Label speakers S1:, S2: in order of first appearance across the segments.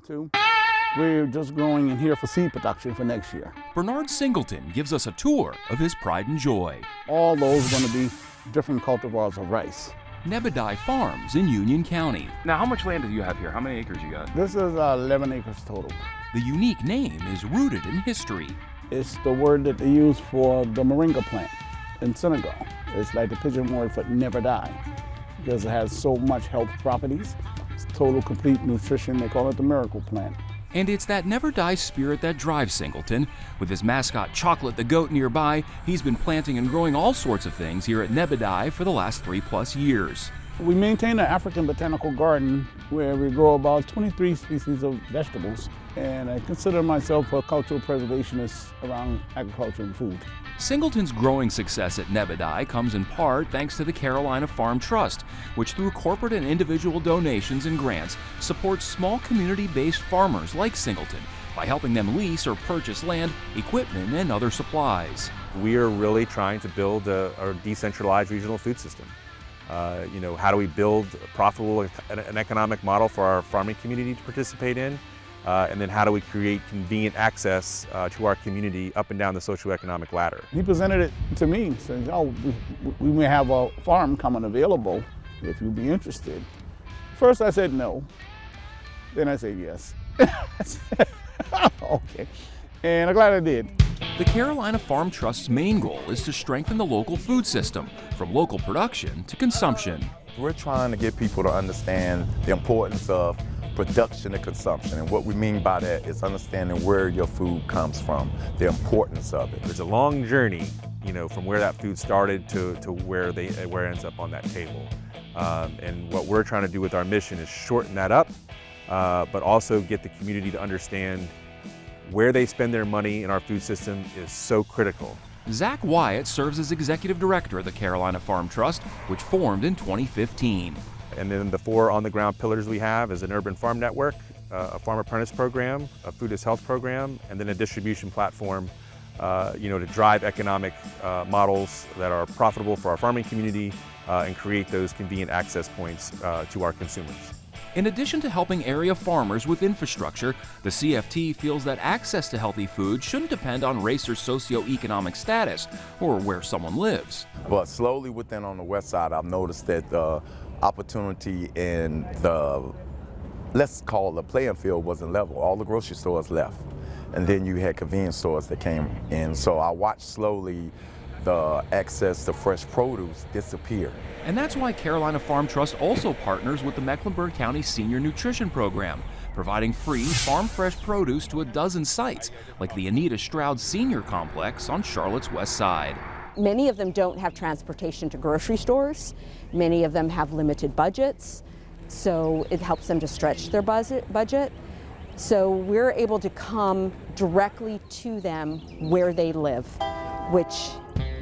S1: too. We're just growing in here for seed production for next year.
S2: Bernard Singleton gives us a tour of his pride and joy.
S1: All those are going to be different cultivars of rice.
S2: Nebedai Farms in Union County.
S3: Now, how much land do you have here? How many acres you got?
S1: This is 11 acres total.
S2: The unique name is rooted in history.
S1: It's the word that they use for the moringa plant in Senegal. It's like the pidgin word for never die, because it has so much health properties. It's total, complete nutrition. They call it the miracle plant.
S2: And it's that never-die spirit that drives Singleton. With his mascot Chocolate the goat nearby, he's been planting and growing all sorts of things here at Nebedai for the last 3+ years.
S1: We maintain an African botanical garden where we grow about 23 species of vegetables, and I consider myself a cultural preservationist around agriculture and food.
S2: Singleton's growing success at Nebedai comes in part thanks to the Carolina Farm Trust, which through corporate and individual donations and grants supports small community-based farmers like Singleton by helping them lease or purchase land, equipment, and other supplies.
S4: We are really trying to build a decentralized regional food system. How do we build a profitable an economic model for our farming community to participate in? And then how do we create convenient access to our community up and down the socioeconomic ladder?
S1: He presented it to me, saying, oh, we may have a farm coming available if you'd be interested. First I said no, then I said yes. Okay, and I'm glad I did.
S2: The Carolina Farm Trust's main goal is to strengthen the local food system, from local production to consumption.
S5: We're trying to get people to understand the importance of production and consumption, and what we mean by that is understanding where your food comes from, the importance of it.
S4: There's a long journey, from where that food started to where it ends up on that table. And what we're trying to do with our mission is shorten that up, but also get the community to understand where they spend their money in our food system is so critical.
S2: Zach Wyatt serves as executive director of the Carolina Farm Trust, which formed in 2015.
S4: And then the 4 on-the-ground pillars we have is an urban farm network, a farm apprentice program, a food as health program, and then a distribution platform, to drive economic models that are profitable for our farming community and create those convenient access points to our consumers.
S2: In addition to helping area farmers with infrastructure, the CFT feels that access to healthy food shouldn't depend on race or socioeconomic status or where someone lives.
S5: But slowly on the west side, I've noticed that the opportunity in let's call it the playing field wasn't level. All the grocery stores left. And then you had convenience stores that came in. So I watched slowly the access to fresh produce disappear.
S2: And that's why Carolina Farm Trust also partners with the Mecklenburg County Senior Nutrition Program, providing free farm fresh produce to a dozen sites, like the Anita Stroud Senior Complex on Charlotte's west side.
S6: Many of them don't have transportation to grocery stores. Many of them have limited budgets, so it helps them to stretch their budget. So we're able to come directly to them where they live, which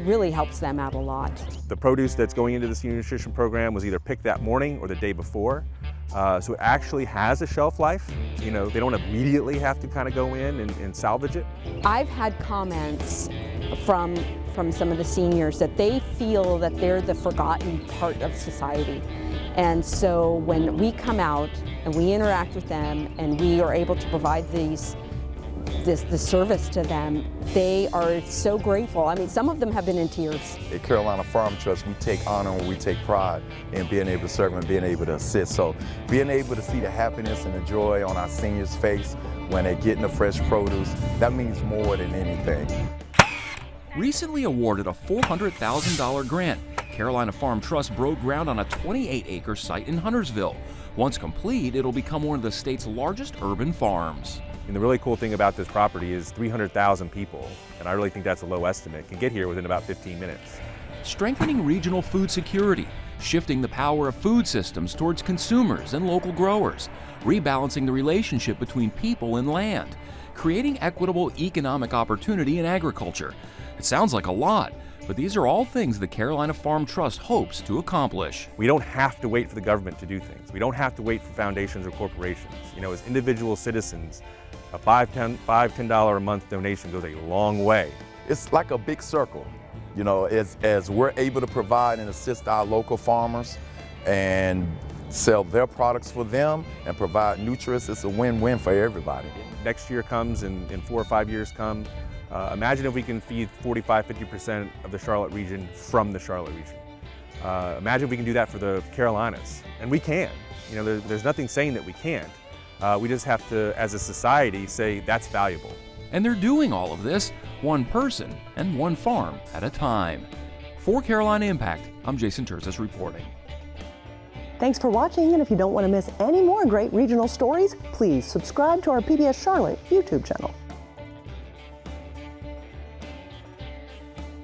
S6: really helps them out a lot.
S4: The produce that's going into the senior nutrition program was either picked that morning or the day before. So it actually has a shelf life. They don't immediately have to kind of go in and salvage it.
S6: I've had comments from some of the seniors that they feel that they're the forgotten part of society. And so when we come out and we interact with them and we are able to provide the service to them, they are so grateful. I mean, some of them have been in tears.
S5: At Carolina Farm Trust, we take honor and we take pride in being able to serve and being able to assist. So being able to see the happiness and the joy on our seniors' face when they're getting the fresh produce, that means more than anything.
S2: Recently awarded a $400,000 grant, Carolina Farm Trust broke ground on a 28-acre site in Huntersville. Once complete, it'll become one of the state's largest urban farms.
S4: And the really cool thing about this property is 300,000 people, and I really think that's a low estimate, can get here within about 15 minutes.
S2: Strengthening regional food security, shifting the power of food systems towards consumers and local growers, rebalancing the relationship between people and land, creating equitable economic opportunity in agriculture. It sounds like a lot, but these are all things the Carolina Farm Trust hopes to accomplish.
S4: We don't have to wait for the government to do things. We don't have to wait for foundations or corporations. As individual citizens, a $10 a month donation goes a long way.
S5: It's like a big circle. As we're able to provide and assist our local farmers and sell their products for them and provide nutrients. It's a win-win for everybody.
S4: Next year comes and in 4 or 5 years come, imagine if we can feed 45–50% of the Charlotte region from the Charlotte region. Imagine if we can do that for the Carolinas, and we can. You know, there's nothing saying that we can't. We just have to, as a society, say that's valuable.
S2: And they're doing all of this one person and one farm at a time. For Carolina Impact, I'm Jason Terzis reporting.
S7: Thanks for watching, and if you don't want to miss any more great regional stories, please subscribe to our PBS Charlotte YouTube channel.